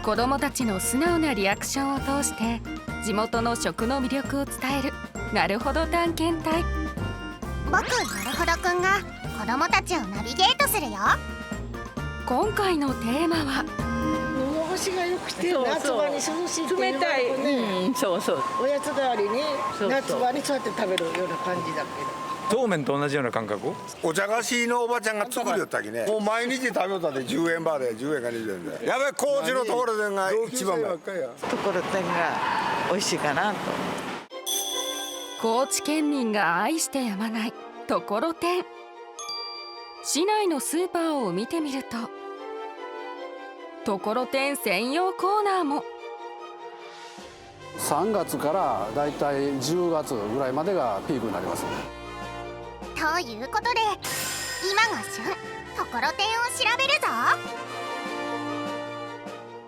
子どもたちの素直なリアクションを通して地元の食の魅力を伝えるなるほど探検隊。僕なるほどくんが子どもたちをナビゲートするよ。今回のテーマは物干しが良くて夏場に涼しいっていう冷たい、そうそう、おやつ代わりにそう夏場にそうやって食べるような感じだけど。そうめんと同じような感覚。お茶菓子のおばちゃんが作るよったきね。もう毎日食べよったで10円バーで10円か20円で。やべ高知のところでが一番ところてんが美味しいかなと。高知県民が愛してやまないところてん。市内のスーパーを見てみるとところてん専用コーナーも。3月からだいたい10月ぐらいまでがピークになります。ということで今が旬ところてんを調べるぞ。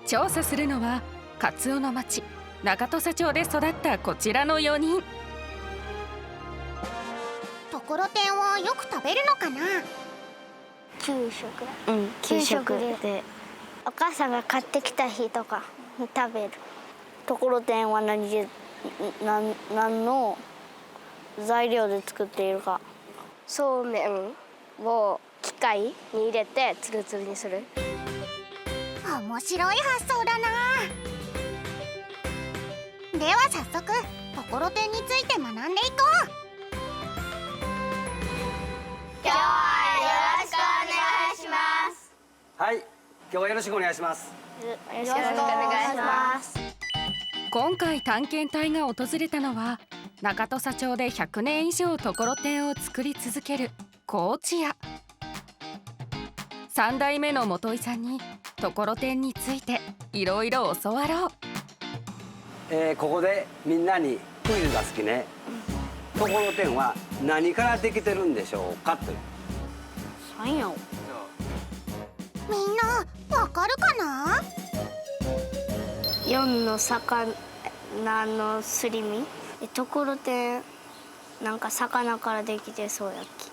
調査するのはカツオの町中土佐町で育ったこちらの4人。ところてんをよく食べるのかな。給食でお母さんが買ってきた日とかに食べる。ところてんは何の材料で作っているか。そうめんを機械に入れてツルツルにする。面白い発想だな。では早速ところてんについて学んでいこう。今日はよろしくお願いします。はい、今日はよろしくお願いします。よろしくお願いします。今回探検隊が訪れたのは中土佐町で100年以上ところてんを作り続ける高知屋。3代目の元井さんにところてんについていろいろ教わろう。ここでみんなにクイズが好きね。ところてんは何からできてるんでしょうかという。なんや。みんなわかるかな。4の魚のすり身。ところてんなんか魚からできてそうやっき。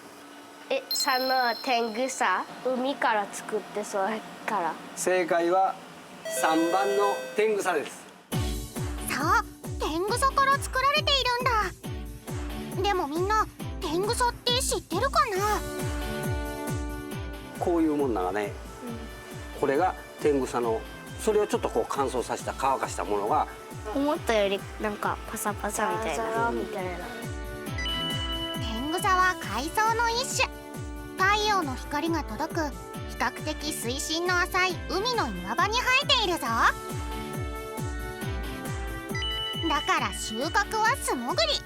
3の天草海から作ってそうやから。正解は3番の天草です。そう天草から作られているんだ。でもみんな天草って知ってるかな。こういうもんならね、これが天草のそれをちょっとこう乾燥させた乾かしたものが思ったよりなんかパサパサみたいな。天草は海藻の一種。太陽の光が届く比較的水深の浅い海の岩場に生えているぞ。だから収穫は素潜り、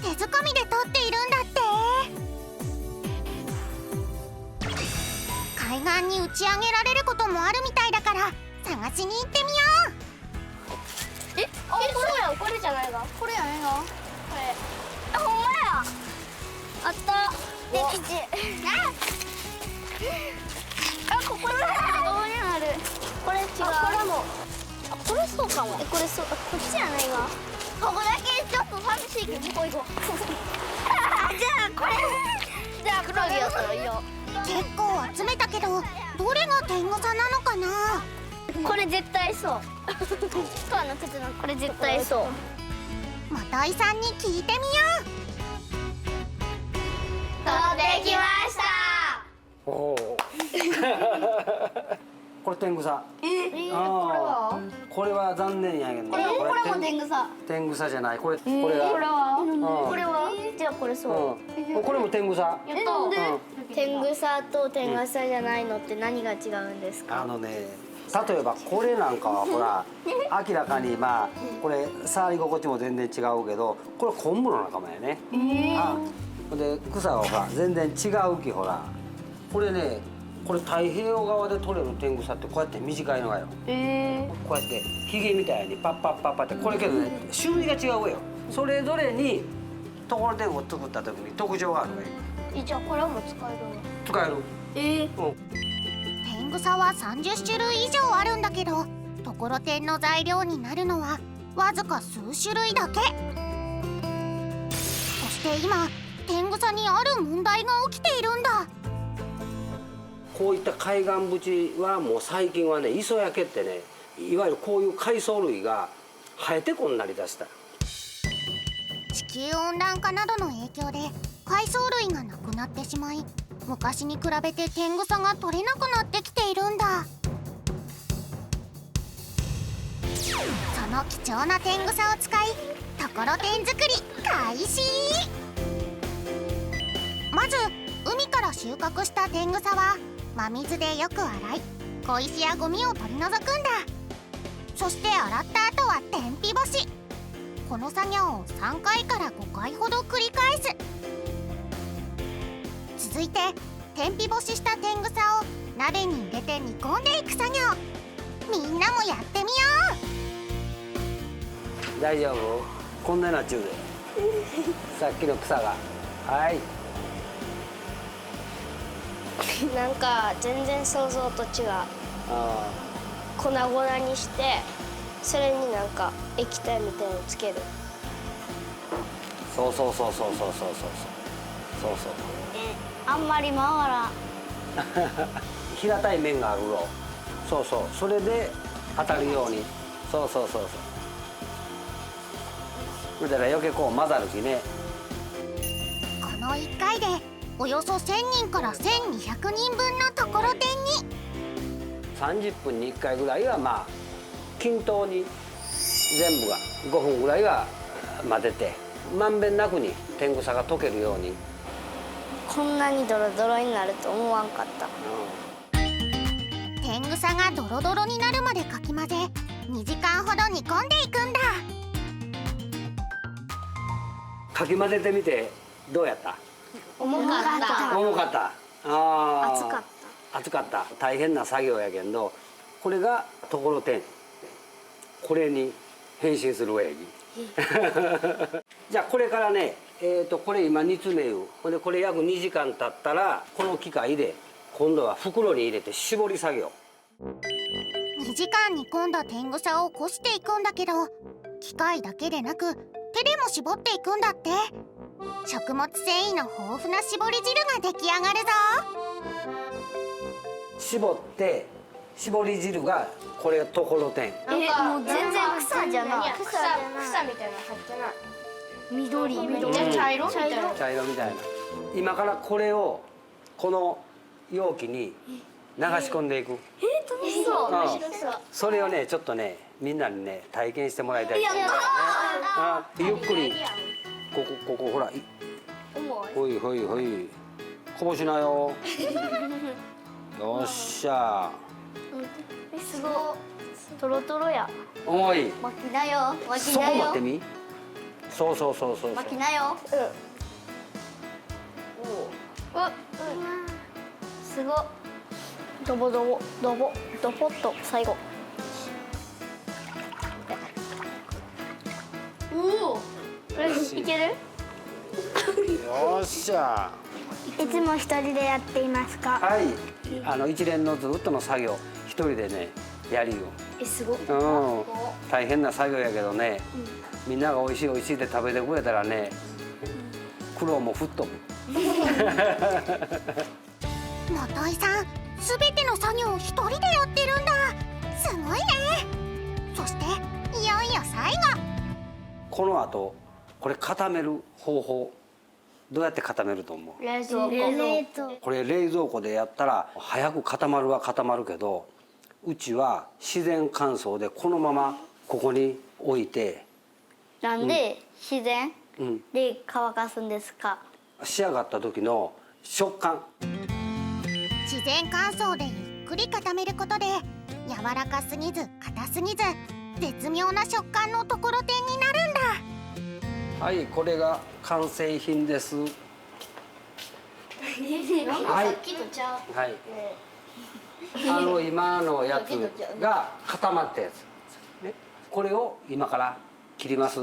手づかみで取っているんだって。海岸に打ち上げられることもあるみたいだから探しに行ってみよう。これやん、これじゃないが。これやねんが。これ。ほんまや。あった。できち。ここにある。これ違う。これも。これそうかも。これそう。こっちやないが。ここだけちょっと寂しいけど、行こう。じゃあこれ。じゃあ黒いやついいよ。結構集めたけどどれが天草なのかな。これ絶対そう。これ絶対そう。元井さんに聞いてみよう。取ってきました。おおこれ天草。これは？これは残念やけど、これも天草。天草じゃない。これが。これは？これは？じゃあこれそう。これも天草。なんで？天草と天草じゃないのって何が違うんですか？例えばこれなんかはほら明らかにまあこれ触り心地も全然違うけど、これ昆布の仲間やね。で草はほら全然違うきほら。これね、これ太平洋側で取れる天草ってこうやって短いのがよ。こうやってヒゲみたいにパッパッパッパってこれけどね種類が違うよ。それぞれにところてんを作った時に特徴があるわよ。じゃあこれも使えるの？使える。天草は30種類以上あるんだけどところてんの材料になるのはわずか数種類だけ。そして今天草にある問題が起きているんだ。こういった海岸縁はもう最近はね磯焼けってねいわゆるこういう海藻類が生えてこんなりだした。地球温暖化などの影響で海藻類がなくなってしまい、昔に比べて天草が取れなくなってきているんだ。その貴重な天草を使いところてん作り開始。まず海から収穫した天草は真水でよく洗い、小石やゴミを取り除くんだ。そして洗った後は天日干し。この作業を3回から5回ほど繰り返す。続いて天日干しした天草を鍋に入れて煮込んでいく作業。みんなもやってみよう。大丈夫？こんななっちゅうでさっきの草が。はい。なんか全然想像と違う。粉々にしてそれになんか液体みたいのつける。そうそうそうそうそうそうそうそうそう。あんまり回らん。平たい面があるろ。そうそう、それで当たるように。そうそうそうそう。それだから余計こう混ざるきね。この1回でおよそ1000人から1200人分のところてんに。30分に1回ぐらいはまあ均等に全部が5分ぐらいは混ぜて、まんべんなくに天草が溶けるように。こんなにドロドロになると思わんかった。天草がドロドロになるまでかき混ぜ2時間ほど煮込んでいくんだ。かき混ぜてみてどうやった？重かった。重かった。あ熱かった。熱かった。大変な作業やけんど、これがところてん。これに変身するわやき。じゃあこれからね、これ今煮詰める。ほんでこれ約2時間経ったらこの機械で今度は袋に入れて絞り作業。2時間煮込んだ天草をこしていくんだけど、機械だけでなく手でも絞っていくんだって。食物繊維の豊富な絞り汁が出来上がるぞ。絞って絞り汁がこれところてん。もう全然草じゃない。草みたいなの入ってない。緑。茶色みたいな。茶色みたいな。今からこれをこの容器に流し込んでいく。楽しそう。それをねちょっとねみんなにね体験してもらいたい。ゆっくりここほら。ほいほいほい。こぼしなよ。よっしゃ。すごい。トロトロや。重い。巻きなよ。そこ待ってみ。そうそうそうそう。巻きなよ。すごい。ドボドポッと最後。おお。いける？よっしゃ。いつも一人でやっていますか？はい。一連のずっとの作業一人でねやるよ。すごい。大変な作業やけどね、みんなが美味しい美味しいって食べてくれたらね、苦労も吹っ飛ぶ。元井さん、すべての作業を一人でやってるんだ。すごいね。そしていよいよ最後。この後これ固める方法どうやって固めると思う？冷蔵庫。これ冷蔵庫でやったら早く固まるは固まるけど、うちは自然乾燥でこのままここに置いて。なんで自然で乾かすんですか？仕上がった時の食感。自然乾燥でゆっくり固めることで柔らかすぎず硬すぎず絶妙な食感のところてんになるんだ。はい、これが完成品です。はい。さっきとちゃう。はい。今のやつが固まったやつ。ね、これを今から切ります。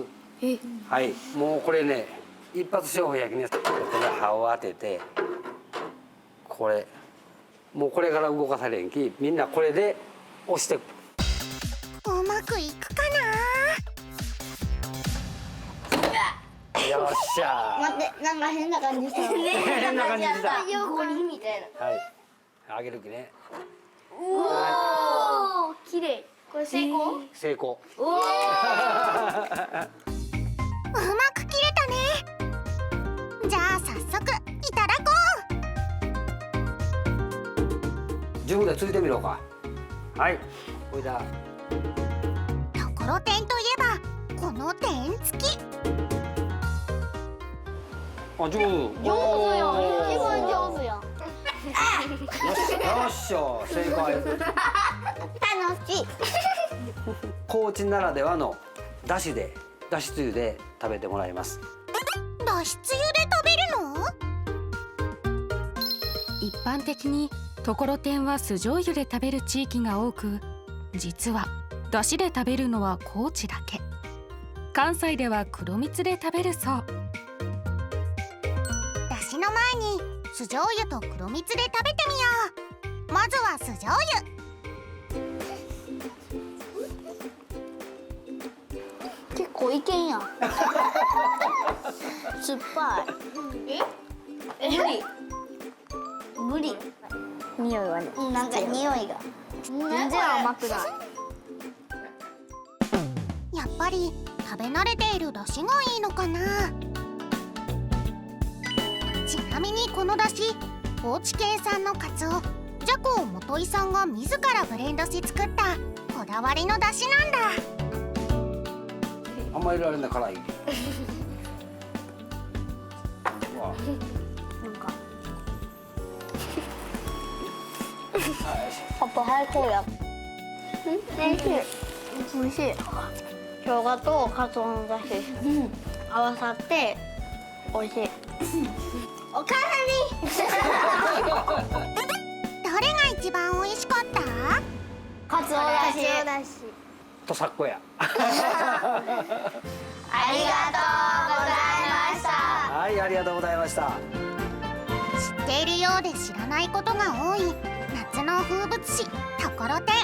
はい、もうこれね、一発勝負やきね。これ刃を当てて、これ、もうこれから動かされんき、みんなこれで押して。うまくいくかな。よっしゃー。待って、なんか変な感じした。変な感じした。横にみたいな。はい。あげるきね。おお、綺麗。これ成功？成功。うまく切れたね。じゃあ早速いただこ自分でついてみろうか。はい。これだ。う。ところてんといえばこの点付き。あ、上手。上手やん。一番上手やん。よっしゃ、正解。楽しい。高知ならではのだしつゆで食べてもらいます。だしつゆで食べるの？一般的にところてんは酢醤油で食べる地域が多く、実はだしで食べるのは高知だけ。関西では黒蜜で食べるそう。だしの前に酢醤油と黒蜜で食べてみよう。まずは酢醤油。結構いけんやん。酸っぱい。無理。匂いはね。なんか匂いが。全然甘くない。やっぱり食べ慣れているだしがいいのかな。ちなみにこのだし、高知県産のカツオじゃこを元井さんが自らブレンドし作ったこだわりのだしなんだ。あんまり入れられない辛い。うわ。なんか。パパ最高や。美味しい。美味しい。生姜とカツオのだし、合わさって美味しい。おかわり。どれが一番美味しかった？カツオだし。とさっこや。ありがとうございました。はい、ありがとうございました。知っているようで知らないことが多い夏の風物詩ところてん。